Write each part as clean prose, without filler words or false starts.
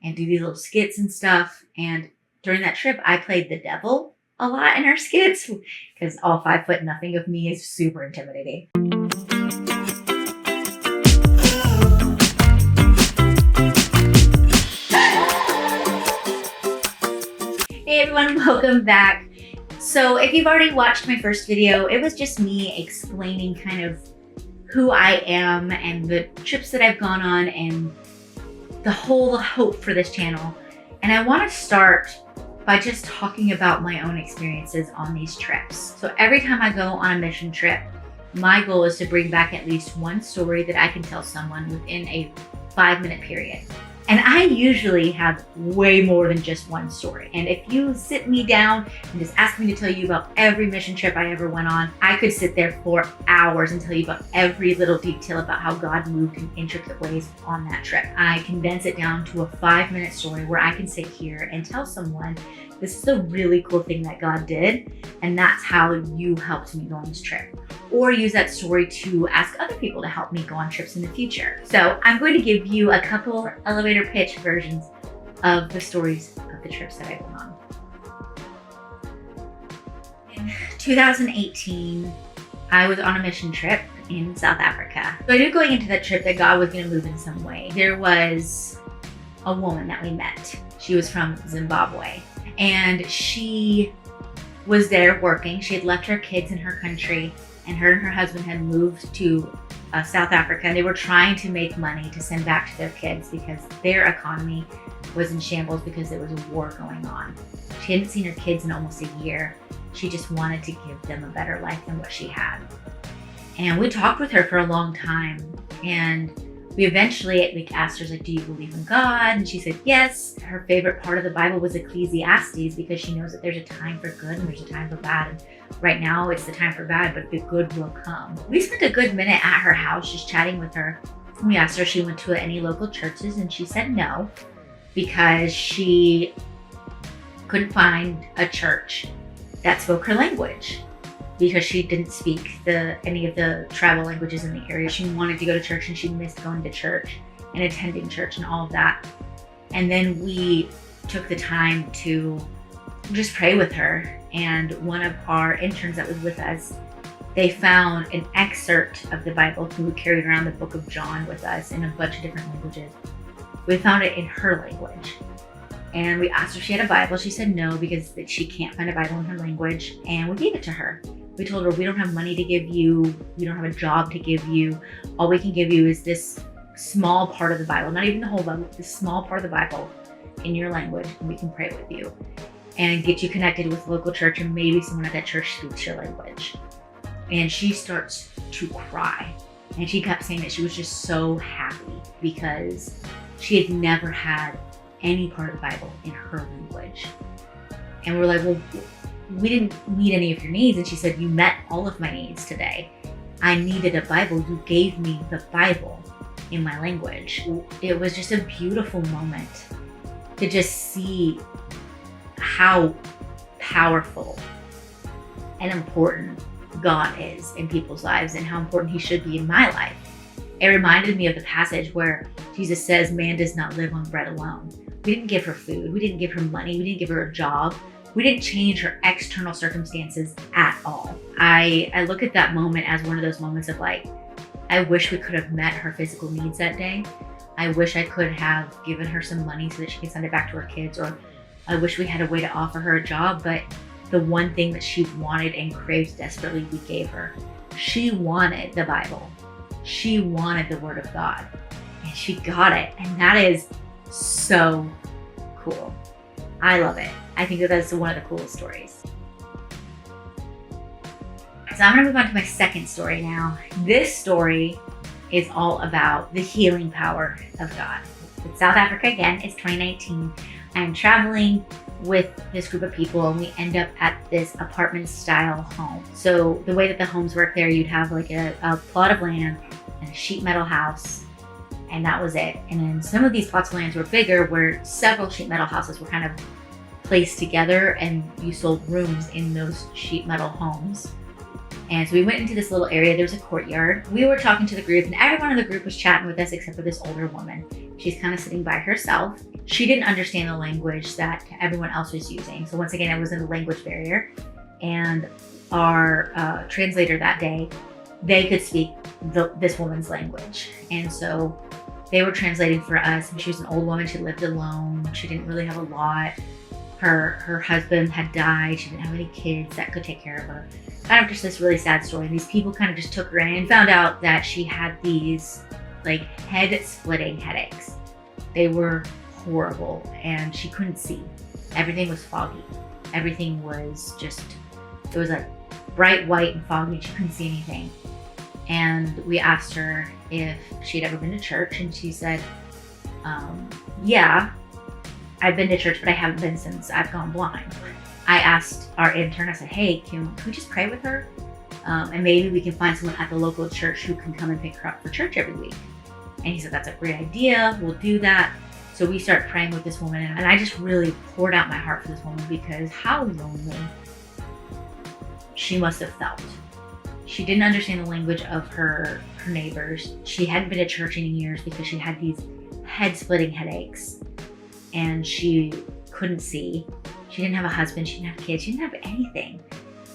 and do these little skits and stuff. And during that trip, I played the devil a lot in her skits because all 5 foot nothing of me is super intimidating. Hey everyone, welcome back. So if you've already watched my first video, it was just me explaining kind of who I am and the trips that I've gone on and the whole hope for this channel. And I want to start by just talking about my own experiences on these trips. So every time I go on a mission trip, my goal is to bring back at least one story that I can tell someone within a 5-minute period. And I usually have way more than just one story. And if you sit me down and just ask me to tell you about every mission trip I ever went on, I could sit there for hours and tell you about every little detail about how God moved in intricate ways on that trip. I condense it down to a 5-minute story where I can sit here and tell someone, this is a really cool thing that God did, and that's how you helped me go on this trip. Or use that story to ask other people to help me go on trips in the future. So I'm going to give you a couple elevator pitch versions of the stories of the trips that I've been on. In 2018, I was on a mission trip in South Africa. So I knew going into that trip that God was going to move in some way. There was a woman that we met. She was from Zimbabwe, and she was there working. She had left her kids in her country, and her husband had moved to South Africa, and they were trying to make money to send back to their kids because their economy was in shambles because there was a war going on. She hadn't seen her kids in almost a year. She just wanted to give them a better life than what she had. And we talked with her for a long time, and we eventually asked her, do you believe in God? And she said yes. Her favorite part of the Bible was Ecclesiastes because she knows that there's a time for good and there's a time for bad. And right now it's the time for bad, but the good will come. We spent a good minute at her house just chatting with her. We asked her if she went to any local churches, and she said no because she couldn't find a church that spoke her language, because she didn't speak any of the tribal languages in the area. She wanted to go to church, and she missed going to church and attending church and all of that. And then we took the time to just pray with her. And one of our interns that was with us, they found an excerpt of the Bible. We carried around the book of John with us in a bunch of different languages. We found it in her language. And we asked her if she had a Bible. She said no, because she can't find a Bible in her language. And we gave it to her. We told her, we don't have money to give you. We don't have a job to give you. All we can give you is this small part of the Bible, not even the whole Bible, this small part of the Bible in your language, and we can pray with you and get you connected with local church, and maybe someone at that church speaks your language. And she starts to cry. And she kept saying that she was just so happy because she had never had any part of the Bible in her language. And we're like, well, we didn't meet any of your needs. And she said, you met all of my needs today. I needed a Bible. You gave me the Bible in my language. It was just a beautiful moment to just see how powerful and important God is in people's lives and how important he should be in my life. It reminded me of the passage where Jesus says, man does not live on bread alone. We didn't give her food. We didn't give her money. We didn't give her a job. We didn't change her external circumstances at all. I look at that moment as one of those moments of like, I wish we could have met her physical needs that day. I wish I could have given her some money so that she could send it back to her kids, or I wish we had a way to offer her a job, but the one thing that she wanted and craved desperately, we gave her. She wanted the Bible. She wanted the Word of God, and she got it. And that is so cool. I love it. I think that that's one of the coolest stories. So I'm gonna move on to my second story now. This story is all about the healing power of God. It's South Africa again, it's 2019. I'm traveling with this group of people, and we end up at this apartment style home. So the way that the homes work there, you'd have like a plot of land and a sheet metal house, and that was it. And then some of these plots of lands were bigger, where several sheet metal houses were kind of placed together, and you sold rooms in those sheet metal homes. And so we went into this little area. There was a courtyard. We were talking to the group, and everyone in the group was chatting with us except for this older woman. She's kind of sitting by herself. She didn't understand the language that everyone else was using. So once again, it was in the language barrier. And our translator that day, they could speak this woman's language. And so they were translating for us. And she was an old woman. She lived alone. She didn't really have a lot. Her husband had died. She didn't have any kids that could take care of her. Kind of just this really sad story. And these people kind of just took her in and found out that she had these like head-splitting headaches. They were horrible and she couldn't see. Everything was foggy. Everything was just, it was like bright white and foggy and she couldn't see anything. And we asked her if she'd ever been to church, and she said, yeah, I've been to church, but I haven't been since I've gone blind. I asked our intern, I said, hey, can we just pray with her? And maybe we can find someone at the local church who can come and pick her up for church every week. And he said, that's a great idea. We'll do that. So we started praying with this woman, and I just really poured out my heart for this woman because how lonely she must have felt. She didn't understand the language of her neighbors. She hadn't been to church in years because she had these head-splitting headaches and she couldn't see. She didn't have a husband, she didn't have kids, she didn't have anything.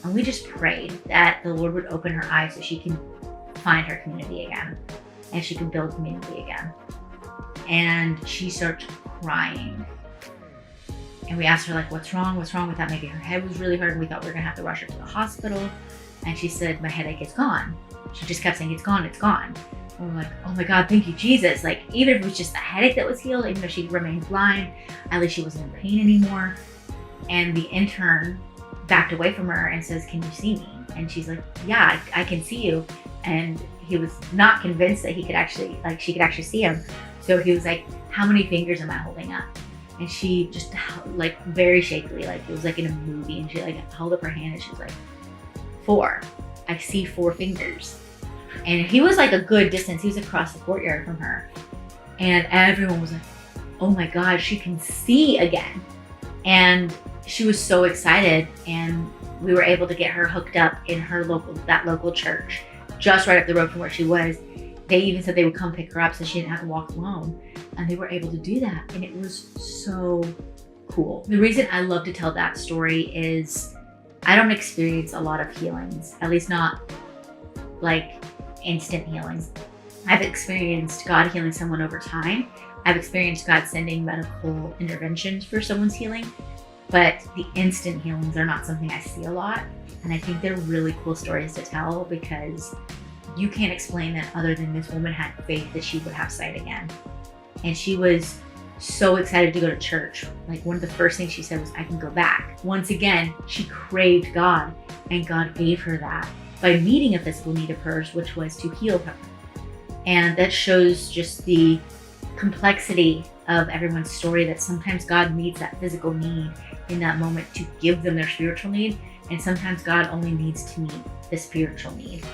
And we just prayed that the Lord would open her eyes so she can find her community again and she can build community again. And she started crying. And we asked her, like, what's wrong? What's wrong with that? Maybe her head was really hurt and we thought we were gonna have to rush her to the hospital. And she said, my headache is gone. She just kept saying, it's gone, it's gone. And we're like, oh my God, thank you, Jesus. Like, even if it was just a headache that was healed, even though she remained blind, at least she wasn't in pain anymore. And the intern backed away from her and says, can you see me? And she's like, yeah, I can see you. And he was not convinced that he could actually, like, she could actually see him. So he was like, how many fingers am I holding up? And she just, like, very shakily, like it was like in a movie, and she like held up her hand and she was like, 4. I see 4 fingers. And he was like a good distance. He was across the courtyard from her. And everyone was like, oh my God, she can see again. And she was so excited. And we were able to get her hooked up in her local church, just right up the road from where she was. They even said they would come pick her up so she didn't have to walk alone. And they were able to do that. And it was so cool. The reason I love to tell that story is I don't experience a lot of healings, at least not like instant healings. I've experienced God healing someone over time. I've experienced God sending medical interventions for someone's healing, but the instant healings are not something I see a lot. And I think they're really cool stories to tell because you can't explain that other than this woman had faith that she would have sight again. And she was so excited to go to church. Like, one of the first things she said was, I can go back. Once again, she craved God, and God gave her that by meeting a physical need of hers, which was to heal her. And that shows just the complexity of everyone's story, that sometimes God meets that physical need in that moment to give them their spiritual need, and sometimes God only needs to meet the spiritual need.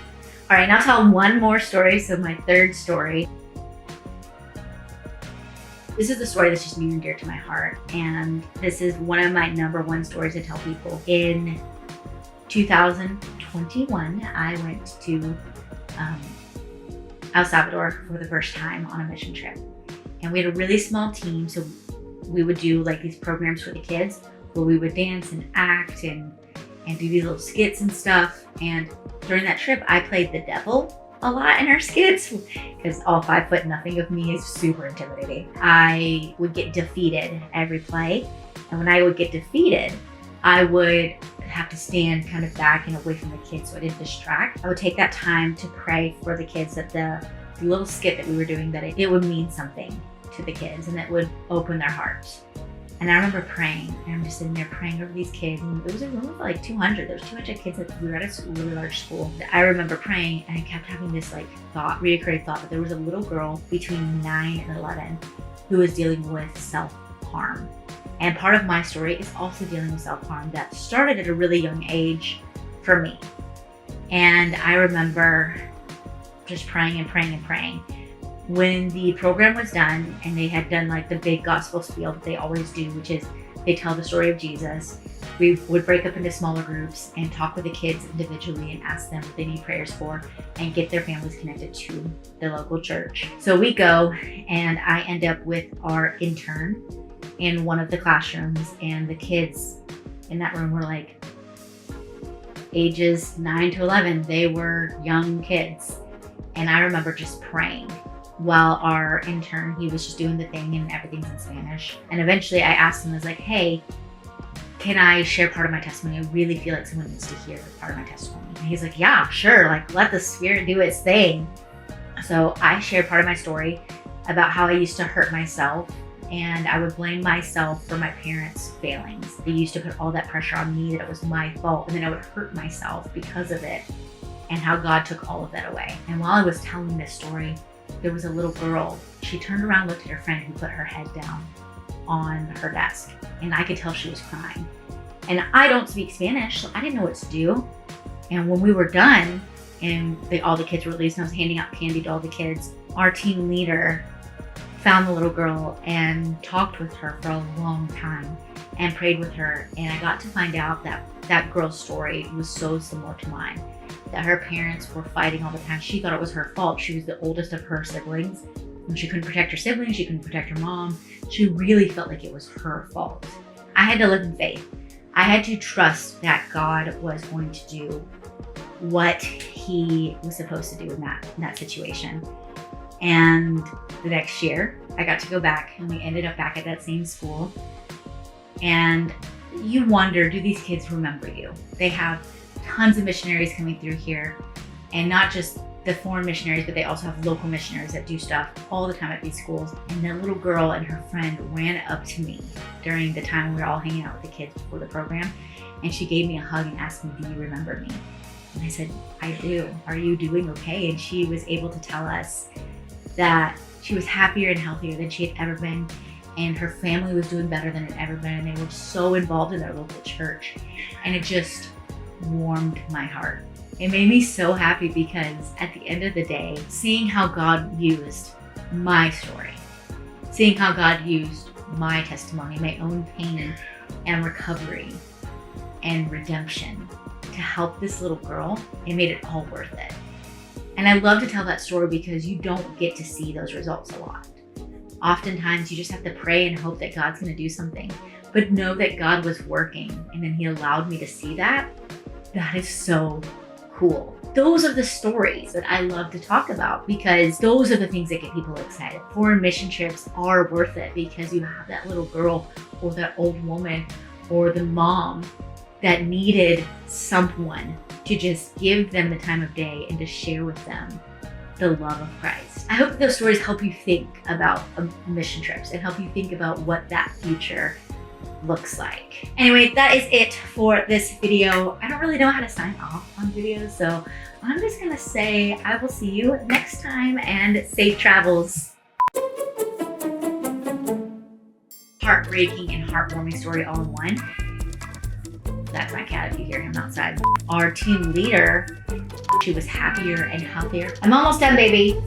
All right, now I'll tell one more story. So my third story. This is the story that's just near and dear to my heart, and this is one of my number one stories to tell people. In 2021, I went to El Salvador for the first time on a mission trip, and we had a really small team, so we would do like these programs for the kids where we would dance and act and do these little skits and stuff. And during that trip, I played the devil a lot in our skits because all 5 foot nothing of me is super intimidating. I would get defeated every play, and when I would get defeated, I would have to stand kind of back and away from the kids so I didn't distract. I would take that time to pray for the kids, that the little skit that we were doing, that it would mean something to the kids and that would open their hearts. And I remember praying, and I'm just sitting there praying over these kids, and it was a room of like 200. There was 200 kids. We were at a really large school. I remember praying, and I kept having this like reoccurring thought that there was a little girl between 9 and 11 who was dealing with self-harm. And part of my story is also dealing with self-harm that started at a really young age for me. And I remember just praying and praying and praying. When the program was done and they had done like the big gospel spiel that they always do, which is they tell the story of Jesus, We would break up into smaller groups and talk with the kids individually and ask them what they need prayers for and get their families connected to the local church. So we go, and I end up with our intern in one of the classrooms, and the kids in that room were like ages 9 to 11. They were young kids. And I remember just praying while our intern, he was just doing the thing and everything's in Spanish. And eventually I asked him, I was like, hey, can I share part of my testimony? I really feel like someone needs to hear part of my testimony. And he's like, yeah, sure. Like, let the Spirit do its thing. So I shared part of my story about how I used to hurt myself, and I would blame myself for my parents' failings. They used to put all that pressure on me that it was my fault, and then I would hurt myself because of it, and how God took all of that away. And while I was telling this story, there was a little girl. She turned around, looked at her friend who put her head down on her desk, and I could tell she was crying. And I don't speak Spanish, so I didn't know what to do. And when we were done and all the kids were released and I was handing out candy to all the kids, our team leader found the little girl and talked with her for a long time and prayed with her. And I got to find out that that girl's story was so similar to mine, that her parents were fighting all the time. She thought it was her fault. She was the oldest of her siblings, and she couldn't protect her siblings, she couldn't protect her mom. She really felt like it was her fault. I had to live in faith. I had to trust that God was going to do what he was supposed to do in that situation. And the next year, I got to go back, and we ended up back at that same school. And you wonder, do these kids remember you? They have tons of missionaries coming through here, and not just the foreign missionaries, but they also have local missionaries that do stuff all the time at these schools. And the little girl and her friend ran up to me during the time we were all hanging out with the kids before the program, and she gave me a hug and asked me, do you remember me? And I said, I do. Are you doing okay? And she was able to tell us that she was happier and healthier than she had ever been, and her family was doing better than it had ever been, and they were so involved in their local church. And it just warmed my heart. It made me so happy, because at the end of the day, seeing how God used my story, seeing how God used my testimony, my own pain and recovery and redemption to help this little girl, it made it all worth it. And I love to tell that story because you don't get to see those results a lot. Oftentimes you just have to pray and hope that God's going to do something, but know that God was working, and then he allowed me to see that. That is so cool. Those are the stories that I love to talk about, because those are the things that get people excited. Foreign mission trips are worth it because you have that little girl or that old woman or the mom that needed someone to just give them the time of day and to share with them the love of Christ. I hope those stories help you think about mission trips and help you think about what that future looks like. Anyway, that is it for this video. I don't really know how to sign off on videos, so I'm just gonna say I will see you next time, and safe travels. Heartbreaking and heartwarming story all in one. That's my cat if you hear him outside. Our team leader, she was happier and healthier. I'm almost done, baby.